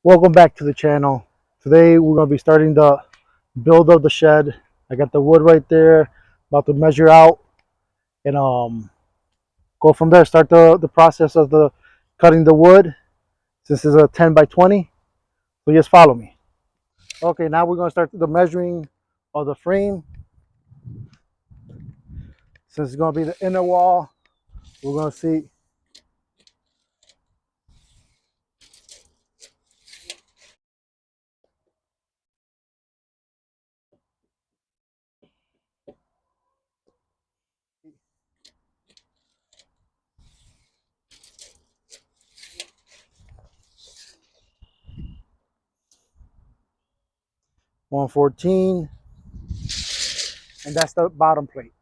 Welcome back to the channel. Today we're going to be starting the build of the shed. I got the wood right there, about to measure out and go from there. Start the process of the cutting the wood. This is a 10 by 20, so just follow me. Okay, now we're going to start the measuring of the frame. Since it's going to be the inner wall, we're going to see 114, and that's the bottom plate.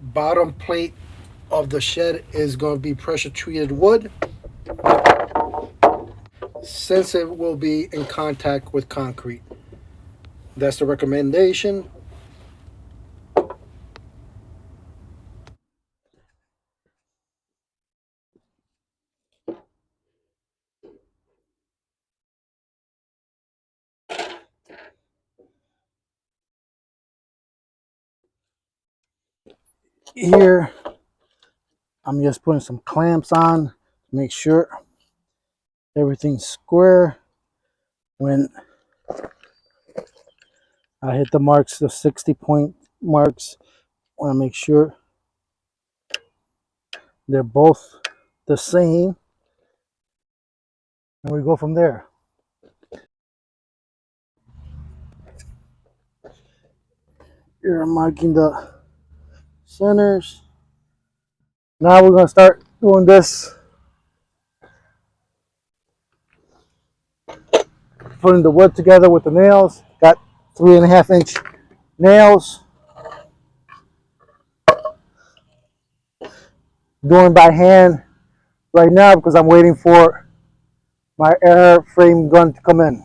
Bottom plate of the shed is going to be pressure treated wood, since it will be in contact with concrete. That's the recommendation. Here, I'm just putting some clamps on to make sure everything's square. When I hit the marks, the 60-point marks, I want to make sure they're both the same, and we go from there. Here I'm marking the centers. Now we're going to start doing this, putting the wood together with the nails. Got 3.5-inch nails. Doing by hand right now because I'm waiting for my airframe gun to come in.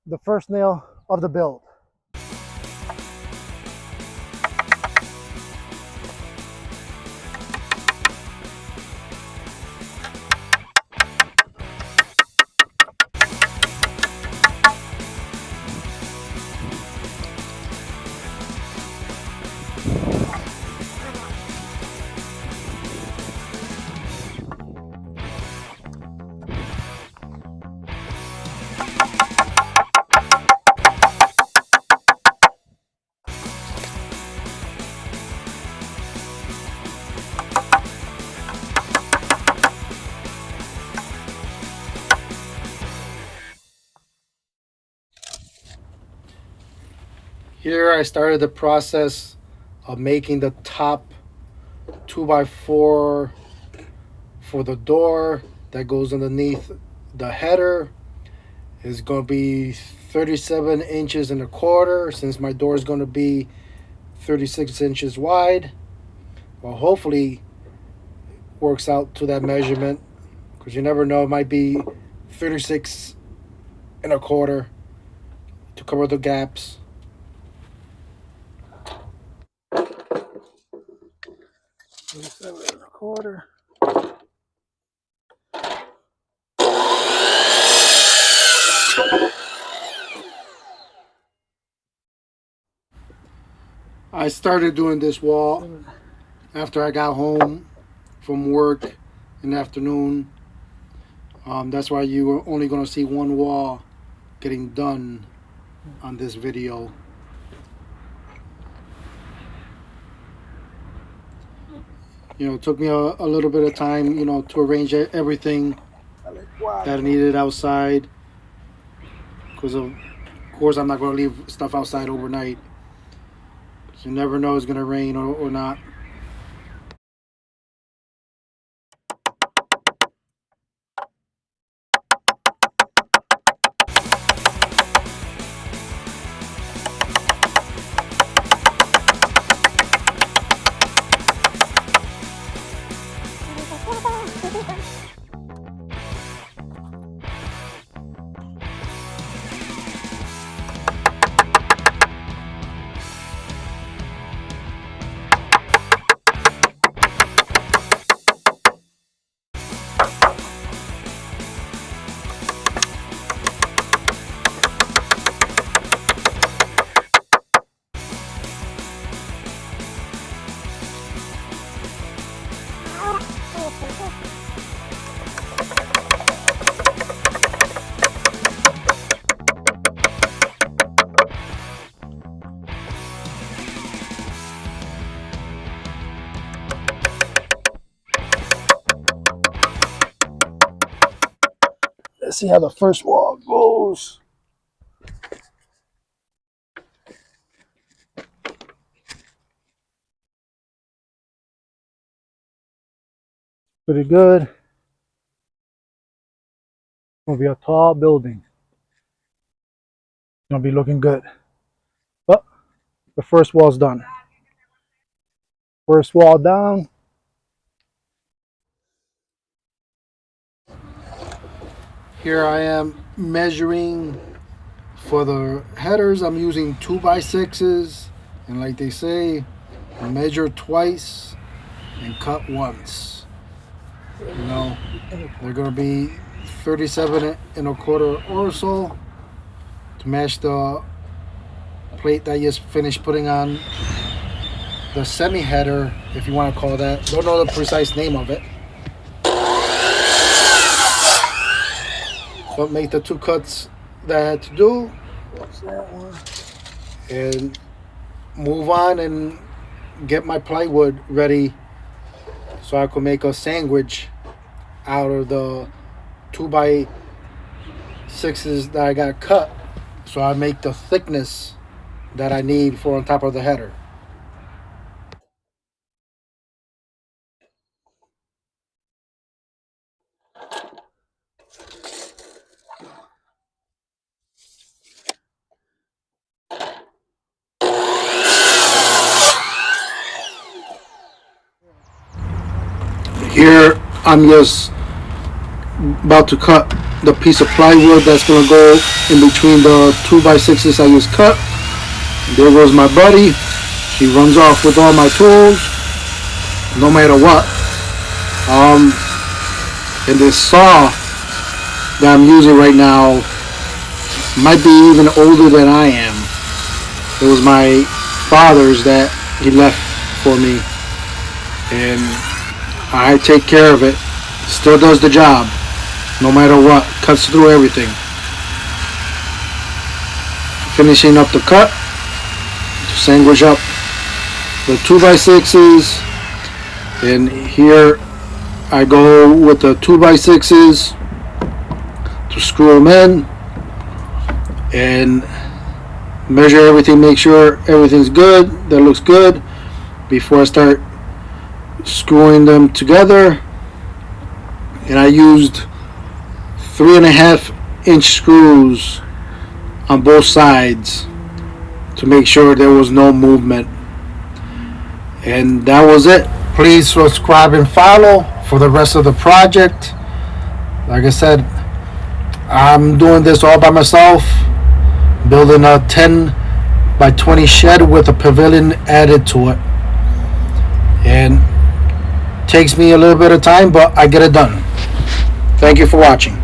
The first nail of the build. Here I started the process of making the top 2x4 for the door that goes underneath the header. Is going to be 37 inches and a quarter, since my door is going to be 36 inches wide. Well, hopefully works out to that measurement, because you never know, it might be 36 and a quarter to cover the gaps. 37 and a quarter. I started doing this wall after I got home from work in the afternoon. That's why you are only going to see one wall getting done on this video. It took me a little bit of time, to arrange everything that I needed outside because of Of course, I'm not going to leave stuff outside overnight. You never know it's going to rain or not. Let's see how the first wall goes. Pretty good. Gonna be a tall building. Gonna be looking good. But the first wall's done. First wall down. Here I am measuring for the headers. I'm using 2x6s, and like they say, measure twice and cut once. You know, they're gonna be 37 and a quarter or so to match the plate that I just finished putting on the semi header, if you want to call that. Don't know the precise name of it. But make the 2 cuts that I had to do. What's that one? And move on and get my plywood ready so I could make a sandwich out of the 2x6s that I got cut. So I make the thickness that I need for on top of the header. Here I'm just about to cut the piece of plywood that's going to go in between the 2x6s I just cut. There goes my buddy. He runs off with all my tools, no matter what. And this saw that I'm using right now might be even older than I am. It was my father's that he left for me, and I take care of it. Still does the job, no matter what. Cuts through everything. Finishing up the cut to sandwich up the 2x6s, and here I go with the 2x6s to screw them in and measure everything, make sure everything's good, that looks good, before I start screwing them together. And I used 3.5-inch screws on both sides to make sure there was no movement. And that was it. Please subscribe and follow for the rest of the project. Like I said, I'm doing this all by myself, building a 10x20 shed with a pavilion added to it. And takes me a little bit of time, but I get it done. Thank you for watching.